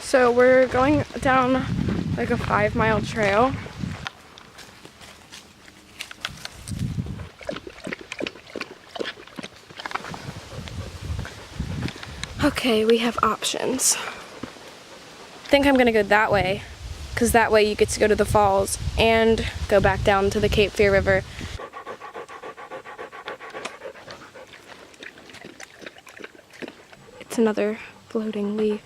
So we're going down like a 5-mile trail. Okay, we have options. I think I'm gonna go that way, because that way you get to go to the falls and go back down to the Cape Fear River. It's another floating leaf.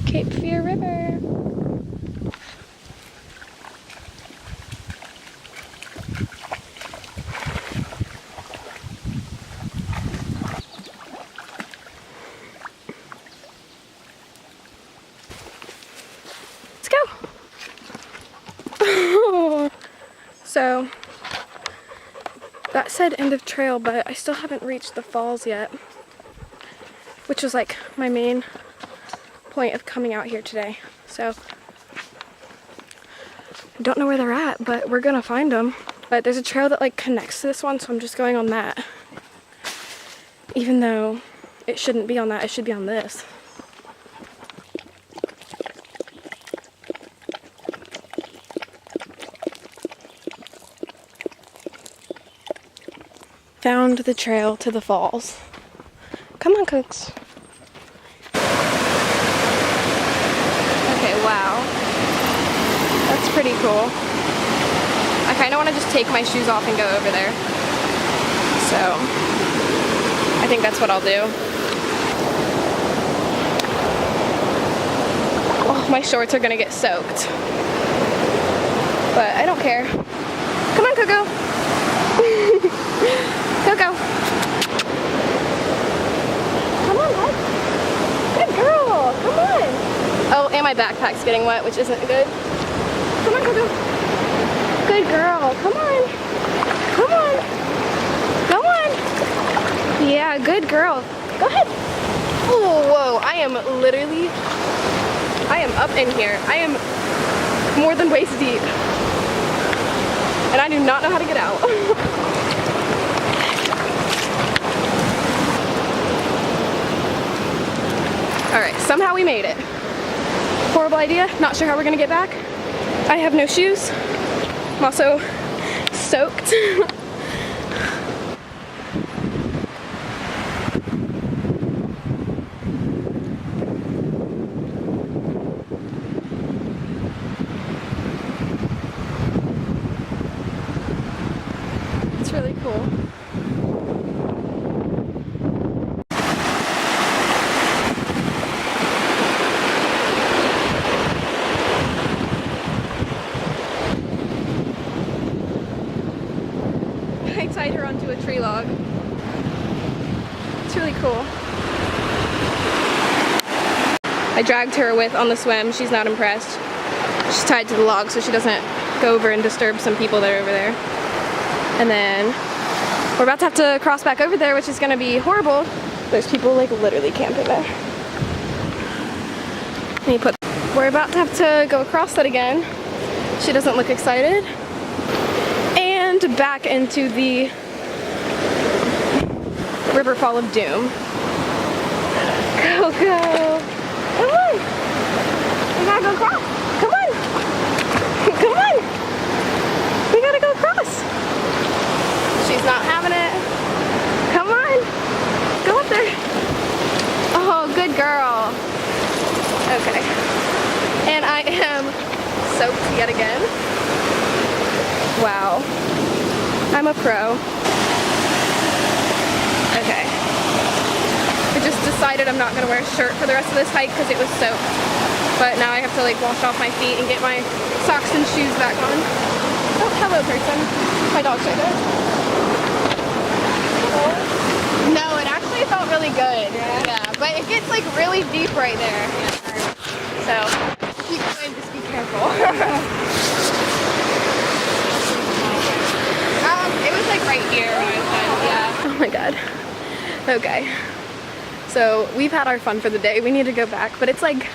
Cape Fear River. Let's go. So that said end of trail, but I still haven't reached the falls yet, which was like my main point of coming out here today. So I don't know where they're at, but we're gonna find them. But there's a trail that like connects to this one, so I'm just going on that. Even though it shouldn't be on that, it should be on this. Found the trail to the falls. Come on, Cooks. Okay, wow. That's pretty cool. I kind of want to just take my shoes off and go over there. So, I think that's what I'll do. Oh, my shorts are going to get soaked. But I don't care. Come on, Coco. Coco. Come on, bud. Good girl. Come on. Oh, and my backpack's getting wet, which isn't good. Come on, Coco. Good girl. Come on. Come on. Come on. Yeah, good girl. Go ahead. Oh, whoa. I am up in here. I am more than waist deep. And I do not know how to get out. Alright, somehow we made it. Horrible idea, not sure how we're gonna get back. I have no shoes. I'm also soaked. It's really cool. I tied her onto a tree log. It's really cool. I dragged her on the swim. She's not impressed. She's tied to the log so she doesn't go over and disturb some people that are over there. And then we're about to have to cross back over there, which is going to be horrible. There's people like literally camping there. We're about to have to go across that again. She doesn't look excited. And back into the River Fall of Doom. Coco! Come on! We gotta go across! Come on! Come on! We gotta go across! She's not having it. Come on! Go up there! Oh, good girl! Okay. And I am soaked yet again. Wow. I'm a pro. Okay. I just decided I'm not going to wear a shirt for the rest of this hike because it was soaked. But now I have to like wash off my feet and get my socks and shoes back on. Oh, hello person. My dog's right there. Hello. No, it actually felt really good. Yeah. But it gets like really deep right there. Yeah. So, keep going, just be careful. It was like right here when I was done, yeah. Oh my god. Okay. So we've had our fun for the day. We need to go back, but it's like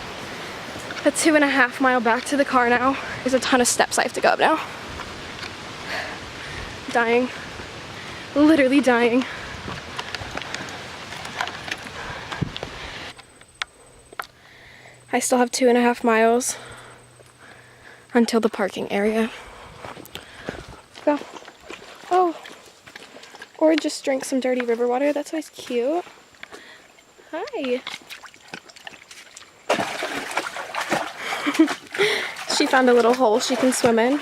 a 2.5 mile back to the car now. There's a ton of steps I have to go up now. Dying. Literally dying. I still have 2.5 miles until the parking area. Go. Oh. Or just drink some dirty river water. That's always cute. Hi. She found a little hole she can swim in.